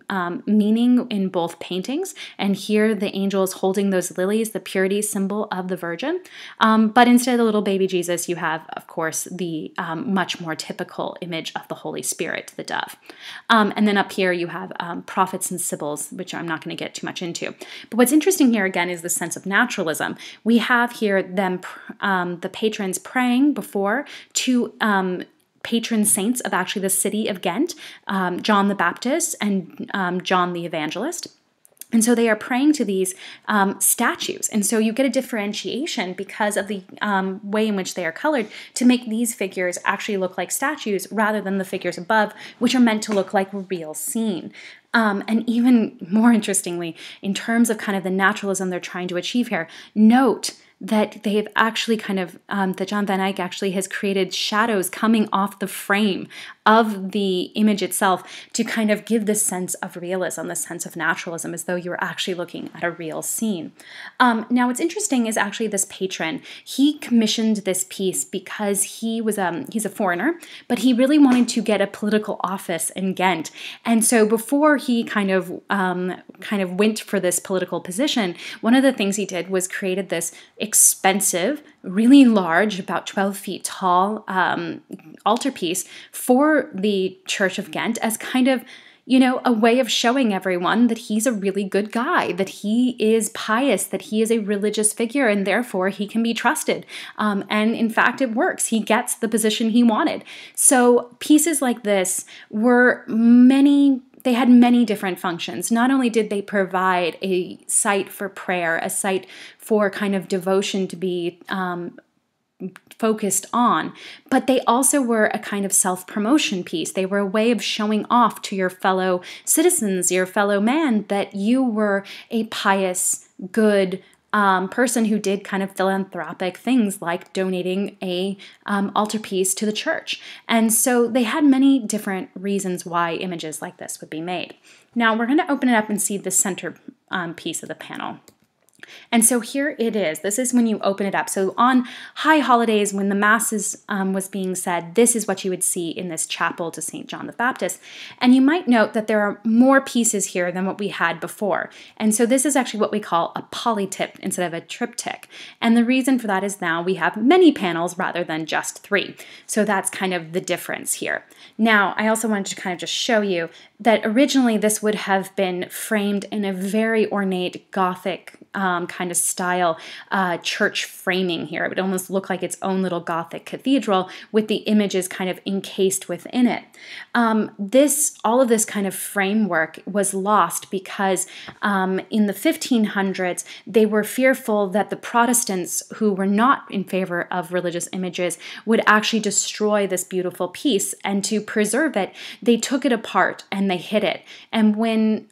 meaning in both paintings. And here the angel is holding those lilies, the purity symbol of the Virgin. But instead of the little baby Jesus, you have, of course, the much more typical image of the Holy Spirit, the dove. And then up here you have prophets and sibyls, which I'm not going to get too much into. But what's interesting here again is the sense of naturalism. We have here them, the patrons praying before to patron saints of actually the city of Ghent, John the Baptist and John the Evangelist. And so they are praying to these statues. And so you get a differentiation because of the way in which they are colored to make these figures actually look like statues rather than the figures above, which are meant to look like a real scene. And even more interestingly, in terms of kind of the naturalism they're trying to achieve here, note that they have actually kind of, that Jan van Eyck actually has created shadows coming off the frame of the image itself to kind of give this sense of realism, the sense of naturalism, as though you were actually looking at a real scene. Now, what's interesting is actually this patron. He commissioned this piece because he was he's a foreigner, but he really wanted to get a political office in Ghent. And so before he kind of went for this political position, one of the things he did was created this expensive, really large, about 12 feet tall altarpiece for the Church of Ghent as kind of, a way of showing everyone that he's a really good guy, that he is pious, that he is a religious figure, and therefore he can be trusted. And in fact, it works. He gets the position he wanted. So pieces like this they had many different functions. Not only did they provide a site for prayer, a site for kind of devotion to be focused on, but they also were a kind of self-promotion piece. They were a way of showing off to your fellow citizens, your fellow man, that you were a pious, good person who did kind of philanthropic things like donating a altarpiece to the church. And so they had many different reasons why images like this would be made. Now we're going to open it up and see the center piece of the panel. And so here it is. This is when you open it up. So on high holidays, when the Mass was being said, this is what you would see in this chapel to St. John the Baptist. And you might note that there are more pieces here than what we had before. And so this is actually what we call a polytyp instead of a triptych. And the reason for that is now we have many panels rather than just 3. So that's kind of the difference here. Now, I also wanted to kind of just show you that originally this would have been framed in a very ornate Gothic kind of style church framing here. It would almost look like its own little Gothic cathedral with the images kind of encased within it. All of this kind of framework was lost because in the 1500s, they were fearful that the Protestants who were not in favor of religious images would actually destroy this beautiful piece. And to preserve it, they took it apart and they hid it. And when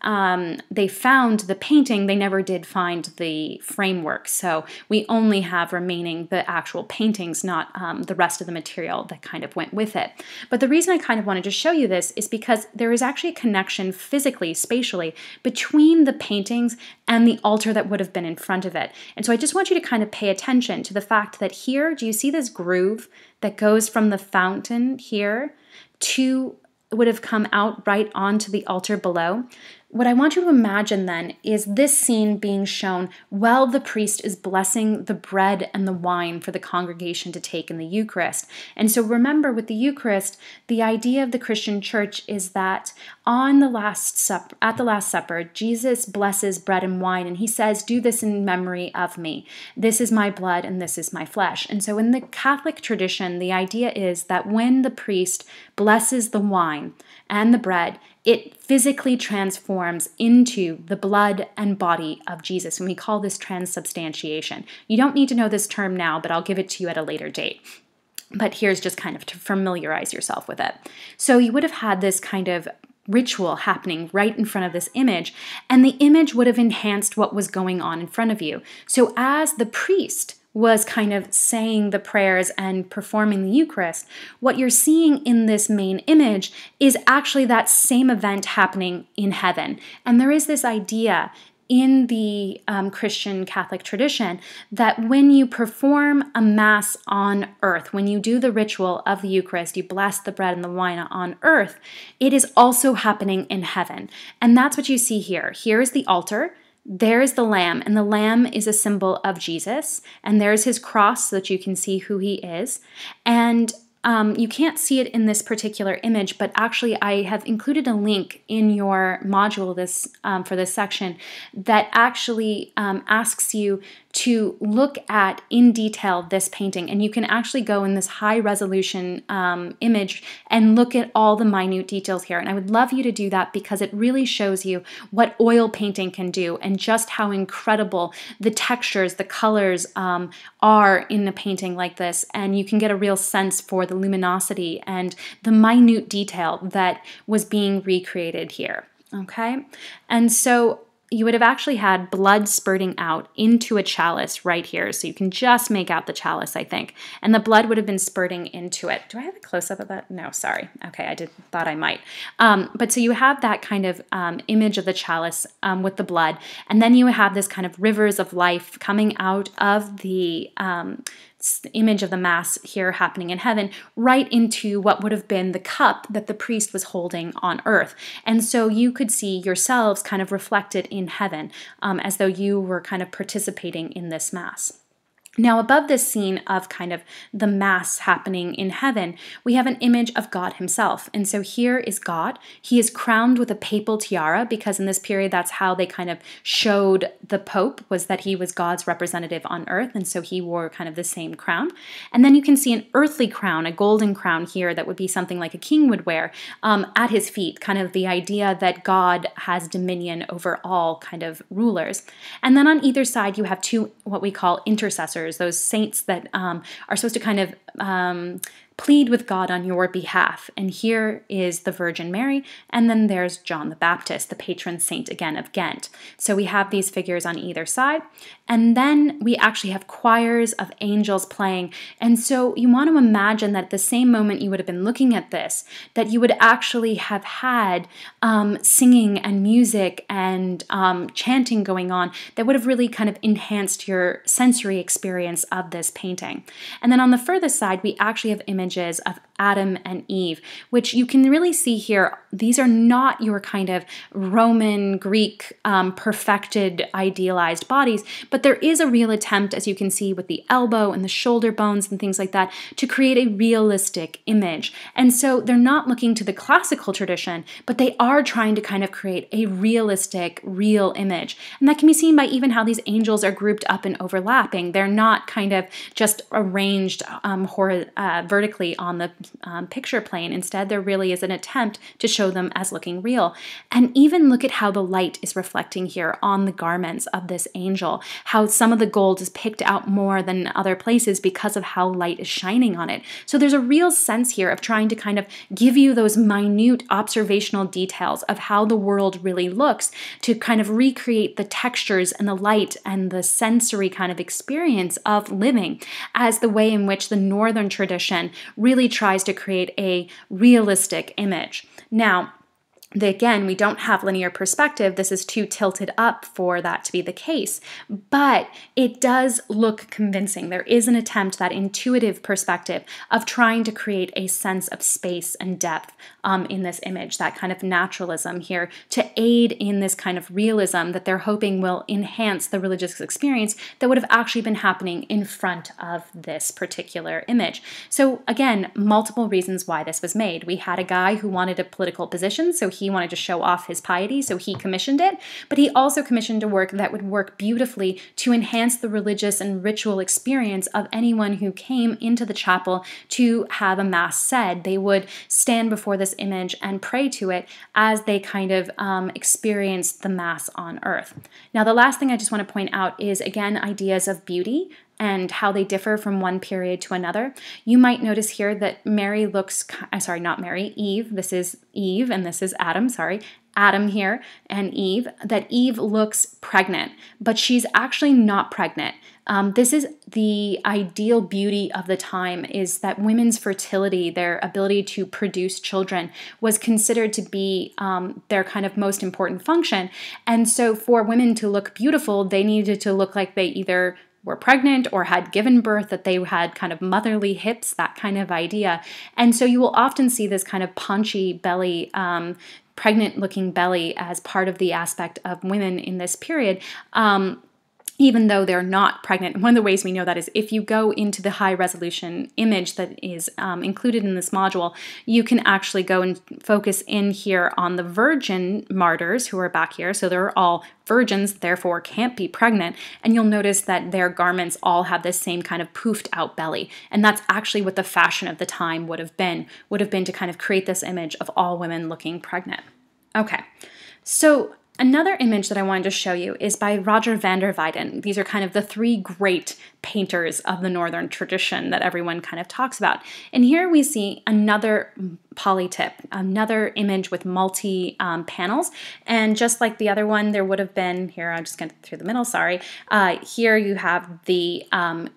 they found the painting, they never did find the framework. So we only have remaining the actual paintings, not the rest of the material that kind of went with it. But the reason I kind of wanted to show you this is because there is actually a connection physically, spatially, between the paintings and the altar that would have been in front of it. And so I just want you to kind of pay attention to the fact that here, do you see this groove that goes from the fountain here to would have come out right onto the altar below? What I want you to imagine then is this scene being shown while the priest is blessing the bread and the wine for the congregation to take in the Eucharist. And so remember, with the Eucharist, the idea of the Christian church is that at the Last Supper, Jesus blesses bread and wine, and he says, "Do this in memory of me. This is my blood and this is my flesh." And so in the Catholic tradition, the idea is that when the priest blesses the wine and the bread, it physically transforms into the blood and body of Jesus. And we call this transubstantiation. You don't need to know this term now, but I'll give it to you at a later date. But here's just kind of to familiarize yourself with it. So you would have had this kind of ritual happening right in front of this image, and the image would have enhanced what was going on in front of you. So as the priest was kind of saying the prayers and performing the Eucharist, what you're seeing in this main image is actually that same event happening in heaven. And there is this idea in the Christian Catholic tradition that when you perform a Mass on earth, when you do the ritual of the Eucharist, you bless the bread and the wine on earth, it is also happening in heaven. And that's what you see here. Here is the altar. There is the lamb, and the lamb is a symbol of Jesus, and there's his cross so that you can see who he is. And you can't see it in this particular image, but actually I have included a link in your module for this section that actually asks you to look at in detail this painting, and you can actually go in this high resolution image and look at all the minute details here. And I would love you to do that because it really shows you what oil painting can do and just how incredible the textures, the colors are in a painting like this. And you can get a real sense for the luminosity and the minute detail that was being recreated here. Okay, and so you would have actually had blood spurting out into a chalice right here. So you can just make out the chalice, I think. And the blood would have been spurting into it. Do I have a close-up of that? No, sorry. Okay, I thought I might. But so you have that kind of image of the chalice with the blood. And then you have this kind of rivers of life coming out of the image of the Mass here happening in heaven right into what would have been the cup that the priest was holding on earth. And so you could see yourselves kind of reflected in heaven as though you were kind of participating in this Mass. Now, above this scene of kind of the Mass happening in heaven, we have an image of God himself. And so here is God. He is crowned with a papal tiara because in this period, that's how they kind of showed the Pope, was that he was God's representative on earth. And so he wore kind of the same crown. And then you can see an earthly crown, a golden crown here that would be something like a king would wear at his feet, kind of the idea that God has dominion over all kind of rulers. And then on either side, you have two what we call intercessors, those saints that are supposed to kind of plead with God on your behalf. And here is the Virgin Mary, and then there's John the Baptist, the patron saint again of Ghent. So we have these figures on either side, and then we actually have choirs of angels playing. And so you want to imagine that at the same moment you would have been looking at this, that you would actually have had singing and music and chanting going on that would have really kind of enhanced your sensory experience of this painting. And then on the furthest side, we actually have images of Adam and Eve, which you can really see here. These are not your kind of Roman, Greek, perfected, idealized bodies, but there is a real attempt, as you can see with the elbow and the shoulder bones and things like that, to create a realistic image. And so they're not looking to the classical tradition, but they are trying to kind of create a realistic, real image. And that can be seen by even how these angels are grouped up and overlapping. They're not kind of just arranged vertically on the picture plane. Instead, there really is an attempt to show them as looking real. And even look at how the light is reflecting here on the garments of this angel, how some of the gold is picked out more than other places because of how light is shining on it. So there's a real sense here of trying to kind of give you those minute observational details of how the world really looks, to kind of recreate the textures and the light and the sensory kind of experience of living, as the way in which the Northern tradition really tries to create a realistic image. Now, again, we don't have linear perspective. This is too tilted up for that to be the case, but it does look convincing. There is an attempt, that intuitive perspective of trying to create a sense of space and depth in this image, that kind of naturalism here to aid in this kind of realism that they're hoping will enhance the religious experience that would have actually been happening in front of this particular image. So again, multiple reasons why this was made. We had a guy who wanted a political position, so he wanted to show off his piety, so he commissioned it, but he also commissioned a work that would work beautifully to enhance the religious and ritual experience of anyone who came into the chapel to have a mass said. They would stand before this image and pray to it as they kind of experienced the mass on earth. Now, the last thing I just want to point out is, again, ideas of beauty and how they differ from one period to another. You might notice here that Mary looks, sorry, not Mary, Eve. This is Eve and this is Adam, sorry. Adam here and Eve, that Eve looks pregnant, but she's actually not pregnant. This is the ideal beauty of the time, is that women's fertility, their ability to produce children, was considered to be their kind of most important function. And so for women to look beautiful, they needed to look like they either were pregnant or had given birth, that they had kind of motherly hips, that kind of idea. And so you will often see this kind of paunchy belly, pregnant-looking belly as part of the aspect of women in this period. Even though they're not pregnant. One of the ways we know that is if you go into the high resolution image that is included in this module, you can actually go and focus in here on the virgin martyrs who are back here. So they're all virgins, therefore can't be pregnant. And you'll notice that their garments all have this same kind of poofed out belly. And that's actually what the fashion of the time would have been to kind of create this image of all women looking pregnant. Okay, so another image that I wanted to show you is by Roger van der Weyden. These are kind of the three great painters of the Northern tradition that everyone kind of talks about. And here we see another polytip, another image with multi panels. And just like the other one, there would have been, here, I'm just going through the middle, sorry. Here you have the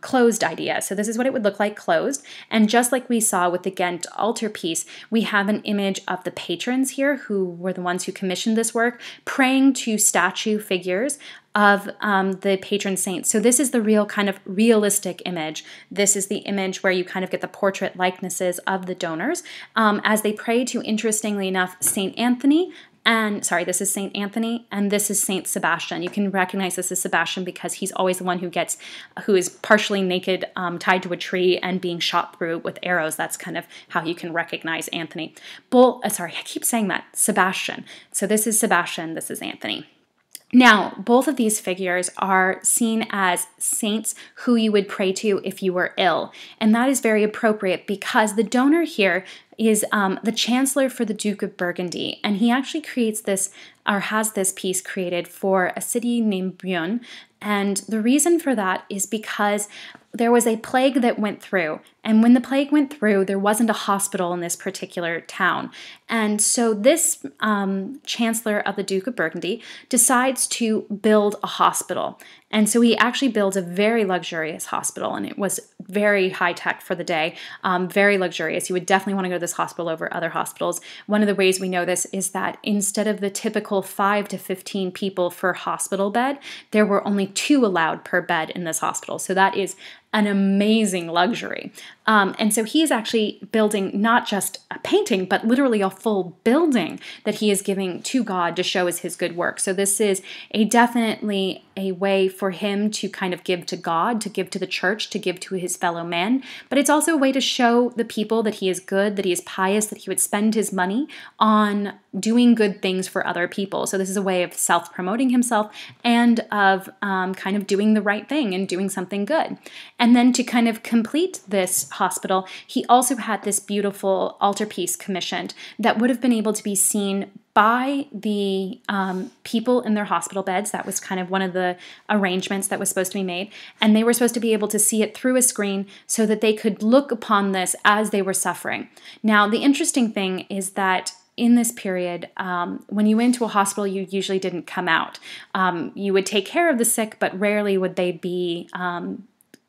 closed idea. So this is what it would look like closed. And just like we saw with the Ghent altarpiece, we have an image of the patrons here who were the ones who commissioned this work, praying to statue figures of the patron saints. So this is the real kind of realistic image. This is the image where you kind of get the portrait likenesses of the donors as they pray to, interestingly enough, St. Anthony. And sorry, this is St. Anthony and this is St. Sebastian. You can recognize this as Sebastian because he's always the one who is partially naked, tied to a tree and being shot through with arrows. That's kind of how you can recognize Anthony. Sorry, I keep saying that, Sebastian. So this is Sebastian, this is Anthony. Now, both of these figures are seen as saints who you would pray to if you were ill. And that is very appropriate because the donor here is the chancellor for the Duke of Burgundy, and he actually creates this, or has this piece created for a city named Beaune. And the reason for that is because there was a plague that went through. And when the plague went through, there wasn't a hospital in this particular town. And so this chancellor of the Duke of Burgundy decides to build a hospital. And so he actually builds a very luxurious hospital, and it was very high tech for the day, very luxurious. You would definitely want to go to this hospital over other hospitals. One of the ways we know this is that instead of the typical 5 to 15 people per hospital bed, there were only 2 allowed per bed in this hospital. So that is an amazing luxury. And so he's actually building not just a painting, but literally a full building that he is giving to God to show as his good work. So this is definitely a way for him to kind of give to God, to give to the church, to give to his fellow men. But it's also a way to show the people that he is good, that he is pious, that he would spend his money on doing good things for other people. So this is a way of self-promoting himself and of kind of doing the right thing and doing something good. And then to kind of complete this hospital, he also had this beautiful altarpiece commissioned that would have been able to be seen by the people in their hospital beds. That was kind of one of the arrangements that was supposed to be made. And they were supposed to be able to see it through a screen so that they could look upon this as they were suffering. Now, the interesting thing is that in this period, when you went to a hospital, you usually didn't come out. You would take care of the sick, but rarely would they be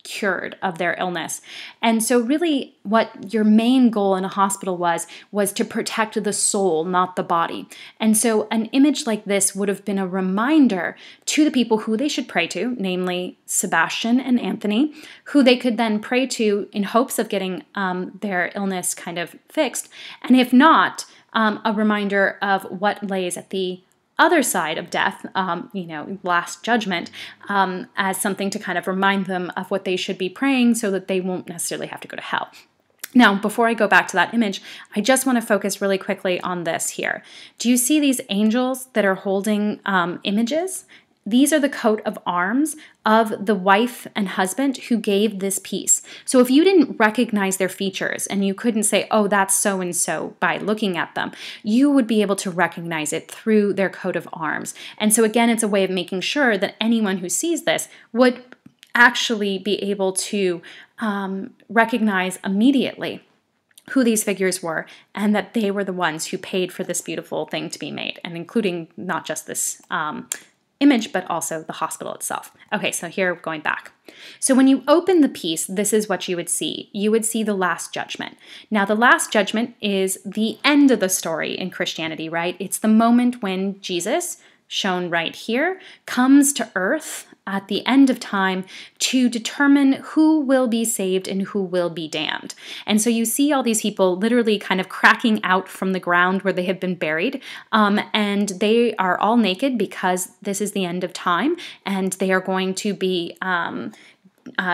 cured of their illness. And so really what your main goal in a hospital was to protect the soul, not the body. And so an image like this would have been a reminder to the people who they should pray to, namely Sebastian and Anthony, who they could then pray to in hopes of getting their illness kind of fixed. And if not, a reminder of what lays at the other side of death, last judgment, as something to kind of remind them of what they should be praying so that they won't necessarily have to go to hell. Now, before I go back to that image, I just want to focus really quickly on this here. Do you see these angels that are holding images? These are the coat of arms of the wife and husband who gave this piece. So if you didn't recognize their features and you couldn't say, oh, that's so-and-so by looking at them, you would be able to recognize it through their coat of arms. And so again, it's a way of making sure that anyone who sees this would actually be able to recognize immediately who these figures were and that they were the ones who paid for this beautiful thing to be made, and including not just this image, but also the hospital itself. Okay, so here, going back. So when you open the piece, this is what you would see. You would see the Last Judgment. Now, the Last Judgment is the end of the story in Christianity, right? It's the moment when Jesus, shown right here, comes to earth at the end of time to determine who will be saved and who will be damned. And so you see all these people literally kind of cracking out from the ground where they have been buried, and they are all naked because this is the end of time, and they are going to be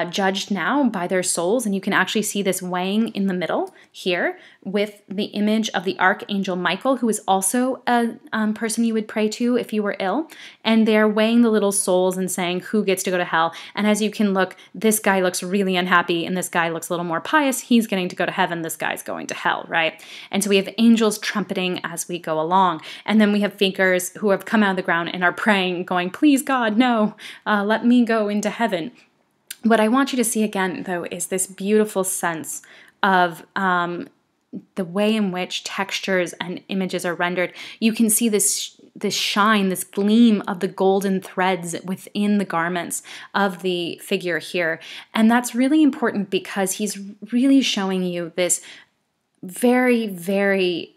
judged now by their souls. And you can actually see this weighing in the middle here with the image of the Archangel Michael, who is also a person you would pray to if you were ill. And they're weighing the little souls and saying who gets to go to hell. And as you can look, this guy looks really unhappy and this guy looks a little more pious. He's getting to go to heaven. This guy's going to hell, right? And so we have angels trumpeting as we go along. And then we have figures who have come out of the ground and are praying, going, please God, no, let me go into heaven. What I want you to see again, though, is this beautiful sense of the way in which textures and images are rendered. You can see this shine, this gleam of the golden threads within the garments of the figure here. And that's really important because he's really showing you this very, very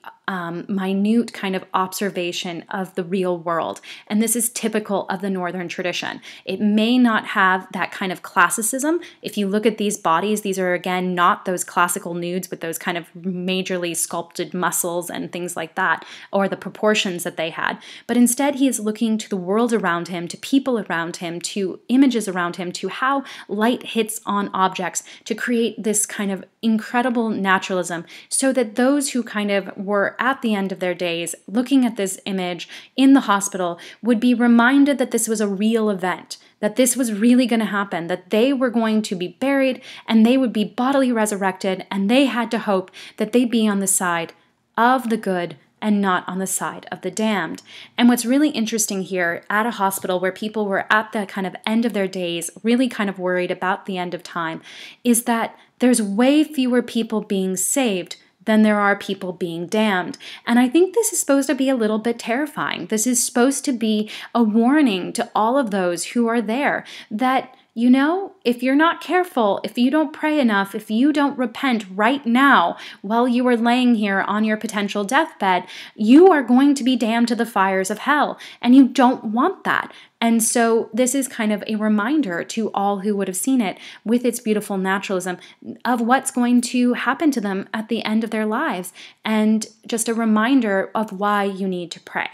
minute kind of observation of the real world. And this is typical of the Northern tradition. It may not have that kind of classicism. If you look at these bodies, these are, again, not those classical nudes with those kind of majorly sculpted muscles and things like that, or the proportions that they had. But instead, he is looking to the world around him, to people around him, to images around him, to how light hits on objects to create this kind of incredible naturalism so that those who kind of were were at the end of their days looking at this image in the hospital would be reminded that this was a real event, that this was really going to happen, that they were going to be buried and they would be bodily resurrected, and they had to hope that they'd be on the side of the good and not on the side of the damned. And what's really interesting here at a hospital where people were at the kind of end of their days, really kind of worried about the end of time, is that there's way fewer people being saved than there are people being damned. And I think this is supposed to be a little bit terrifying. This is supposed to be a warning to all of those who are there that, you know, if you're not careful, if you don't pray enough, if you don't repent right now while you are laying here on your potential deathbed, you are going to be damned to the fires of hell. And you don't want that. And so this is kind of a reminder to all who would have seen it with its beautiful naturalism of what's going to happen to them at the end of their lives, and just a reminder of why you need to pray.